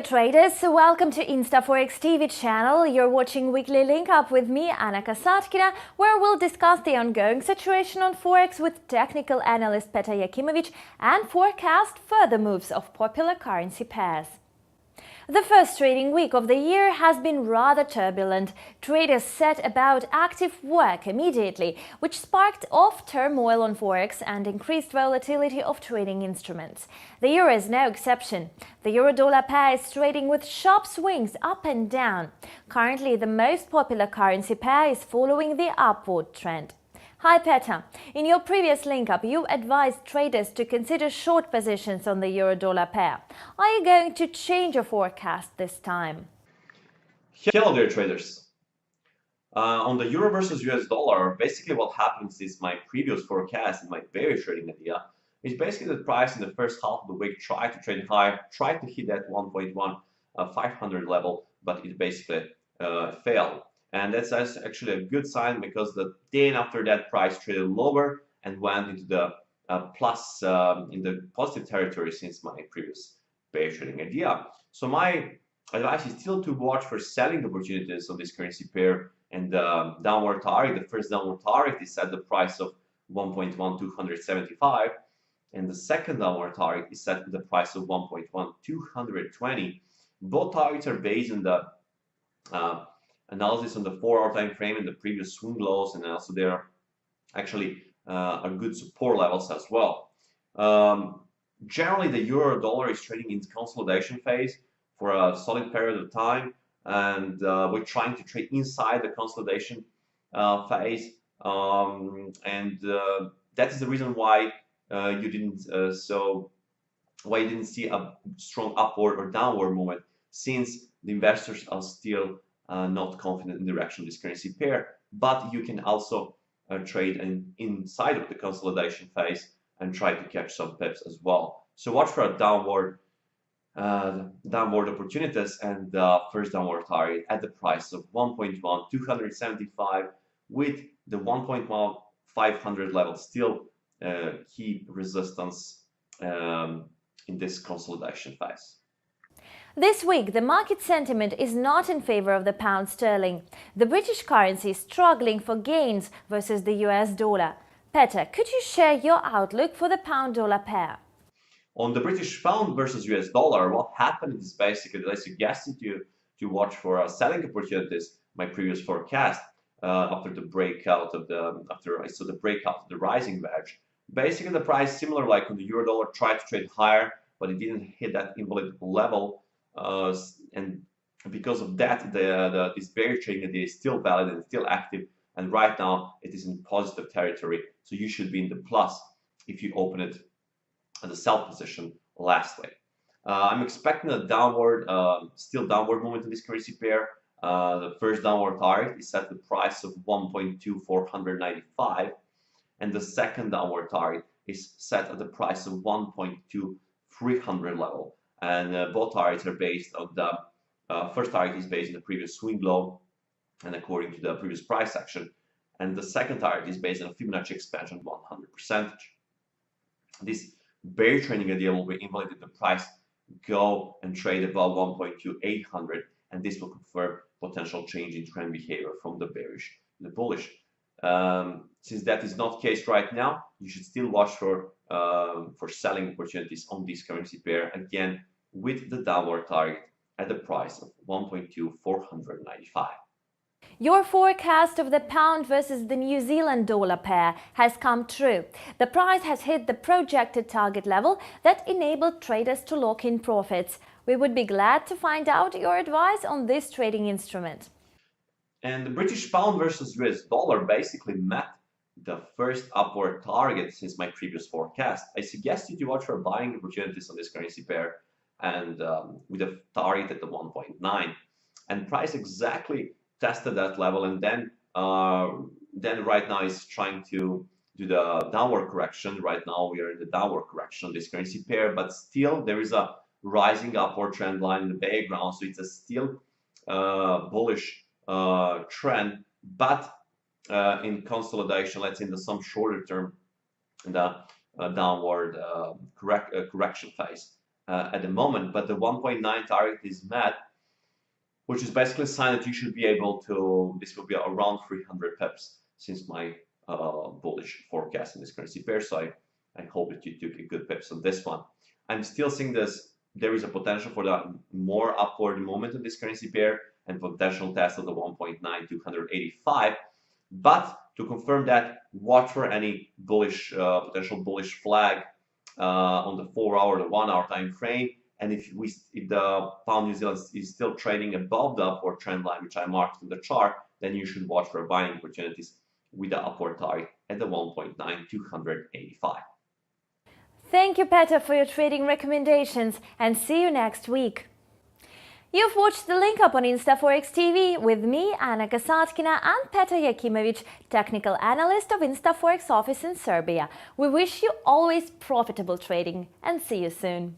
traders, welcome to InstaForex TV channel. You're watching Weekly Link Up with me, Anna Kasatkina, where we'll discuss the ongoing situation on Forex with technical analyst Petar Yakimovic and forecast further moves of popular currency pairs. The first trading week of the year has been rather turbulent. Traders set about active work immediately, which sparked off turmoil on Forex and increased volatility of trading instruments. The euro is no exception. The euro-dollar pair is trading with sharp swings up and down. Currently, the most popular currency pair is following the upward trend. Hi Petar, in your previous link-up you advised traders to consider short positions on the euro-dollar pair. Are you going to change your forecast this time? Hello there traders. On the euro versus US dollar, basically what happens is my previous forecast and my bearish trading idea is basically the price in the first half of the week tried to trade high, tried to hit that 1.1500 level, but it basically failed. And that's actually a good sign because the day after that price traded lower and went into the plus in the positive territory since my previous bearish trading idea. So my advice is still to watch for selling opportunities on this currency pair and the downward target. The first downward target is at the price of 1.1275 and the second downward target is set at the price of 1.1220. Both targets are based on the analysis on the 4-hour time frame and the previous swing lows, and also they're actually a good support levels as well. Generally, the euro dollar is trading in consolidation phase for a solid period of time, and we're trying to trade inside the consolidation phase, and that is the reason why you didn't see a strong upward or downward movement, since the investors are still not confident in the direction of this currency pair. But you can also trade inside of the consolidation phase and try to catch some pips as well. So watch for a downward opportunities and the first downward target at the price of 1.1275 with the 1.1500 level still key resistance in this consolidation phase. This week, the market sentiment is not in favor of the pound sterling. The British currency is struggling for gains versus the US dollar. Petar, could you share your outlook for the pound-dollar pair? On the British pound versus US dollar, what happened is basically that I suggested you to watch for selling opportunities. My previous forecast after the breakout of after I saw the breakout of the rising wedge. Basically, the price similar like on the euro dollar tried to trade higher, but it didn't hit that invalid level. And because of that, this bearish trading idea is still valid and still active, and right now it is in positive territory. So you should be in the plus if you open it at the sell position last way. I'm expecting a downward, still downward movement in this currency pair. The first downward target is at the price of 1.2495, and the second downward target is set at the price of 1.2300 level. And both targets are based on the first target is based on the previous swing low and according to the previous price action, and the second target is based on a Fibonacci expansion 100%. This bearish trading idea will be invalid if the price go and trade above 1.2800, and this will confirm potential change in trend behavior from the bearish to the bullish. Since that is not the case right now, you should still watch for selling opportunities on this currency pair, again with the downward target at the price of 1.2495. Your forecast of the pound versus the New Zealand dollar pair has come true. The price has hit the projected target level that enabled traders to lock in profits. We would be glad to find out your advice on this trading instrument. And the British pound versus US dollar basically met the first upward target since my previous forecast. I suggest you to watch for buying opportunities on this currency pair and with a target at the 1.9, and price exactly tested that level, and then right now is trying to do the downward correction. Right now we are in the downward correction on this currency pair, but still there is a rising upward trend line in the background, so it's a still bullish trend, but in consolidation, let's say in some shorter term, in the downward correction phase. at the moment, but the 1.9 target is met, which is basically a sign that you should be able to, this will be around 300 pips since my bullish forecast in this currency pair. So I hope that you took a good pips on this one. I'm still seeing there is a potential for that more upward movement in this currency pair and potential test of the 1.9285. But to confirm that, watch for any bullish, potential bullish flag on the 4-hour, the 1-hour time frame. And if the pound New Zealand is still trading above the upward trend line, which I marked in the chart, then you should watch for buying opportunities with the upward target at the 1.9285. Thank you, Peter, for your trading recommendations, and see you next week. You've watched the Link Up on InstaForex TV with me, Anna Kasatkina, and Petar Jakimovic, technical analyst of InstaForex office in Serbia. We wish you always profitable trading, and see you soon.